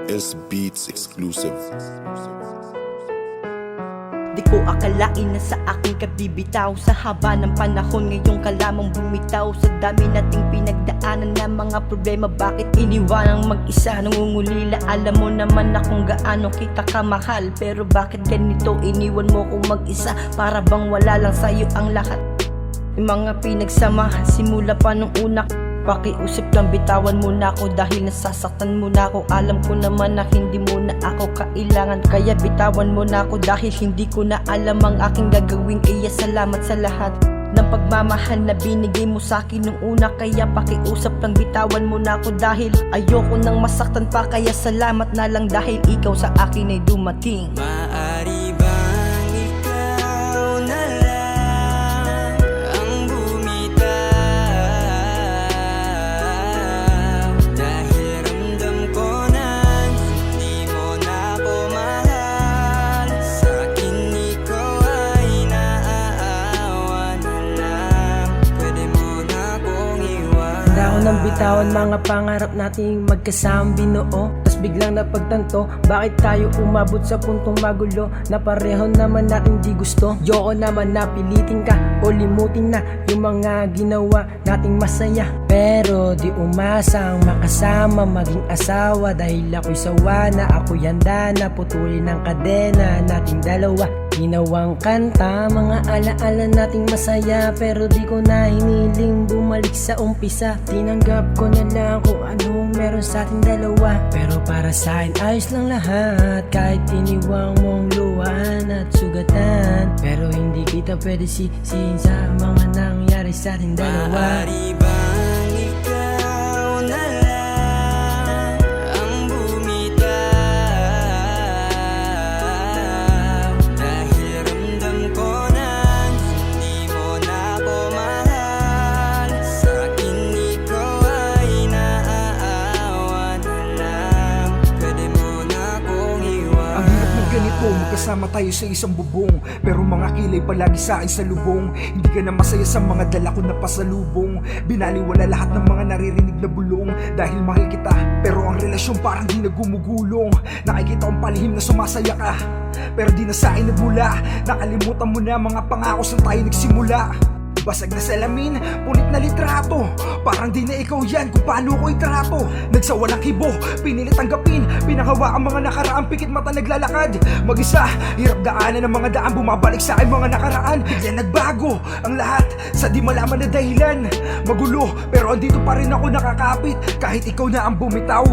S Beats exclusive. Di ko akalain na sa akin ka bibitaw. Sa haba ng panahon ngayon ka lamang bumitaw. Sa dami nating pinagdaanan na mga problema, bakit iniwanang mag-isa? Nangungulila, alam mo naman na kung gaano kita kamahal. Pero bakit ganito, iniwan mo kong mag-isa? Para bang wala lang sa'yo ang lahat. Yung mga pinagsamahan simula pa nung una. Pakiusap lang, bitawan mo na ako dahil nasasaktan mo na ako. Alam ko naman na hindi mo na ako kailangan, kaya bitawan mo na ako dahil hindi ko na alam ang aking gagawin. Kaya salamat sa lahat ng pagmamahal na binigay mo sa'kin nung una. Kaya pakiusap lang, bitawan mo na ako dahil ayoko nang masaktan pa. Kaya salamat na lang dahil ikaw sa akin ay dumating. Maaari bang ikaw na lang ang bumitaw? Dahil ramdam ko na hindi mo na ako mahal. Sa'kin ikaw ay naaawa na lang. Pwede mo na akong iwan. Handa ko nang bitawan mga pangarap nating magkasamang binuo. Tas biglang napagtanto, bakit tayo umabot sa puntong magulo na pareho naman natin di gusto. Yoko naman na pilitin ka o limutin na yung mga ginawa nating masaya. Pero di umasang makasama maging asawa, dahil ako'y sawa na, ako'y handa na putulin ang kadena nating dalawa. Ginawang kanta, mga alaala nating masaya, pero di ko na hiniling bumalik sa umpisa. Tinanggap ko na lang kung anong meron sa ating dalawa. Pero para sa'kin ayos lang lahat, kahit iniwang mong luhan at sugatan. Pero hindi kita pwede sisihin sa mga nangyari sa ating dalawa. Maaari bang ikaw na lang ang bumitaw? Dahil ramdam ko na hindi mo na ako mahal. Sa'kin ikaw ay naaawa na lang. Pwede mo na akong iwan. Ang hirap ng ganito, magkasama tayo sa isang bubong, pero mga kilay palagi sa akin sa lubong. Hindi ka na masaya sa mga dala ko na pasalubong. Binaliwala lahat ng mga naririnig na bulong. Dahil mahal kita, pero ang relasyon parang di na gumugulong. Nakikita kong palihim na sumasaya ka, pero di na sa akin nagmula. Nakalimutan mo na mga pangako sa tayo nagsimula. Basag na salamin, punit na litrato, parang di na ikaw yan kung paano ko itrato. Nagsawalang kibo, pinilit tanggapin, pinanghawa ang mga nakaraang pikit mata naglalakad. Mag-isa, hirap daanan ng mga daan, bumabalik sa akin mga nakaraan. Bigla nagbago ang lahat sa di malaman na dahilan. Magulo, pero andito pa rin ako nakakapit kahit ikaw na ang bumitaw.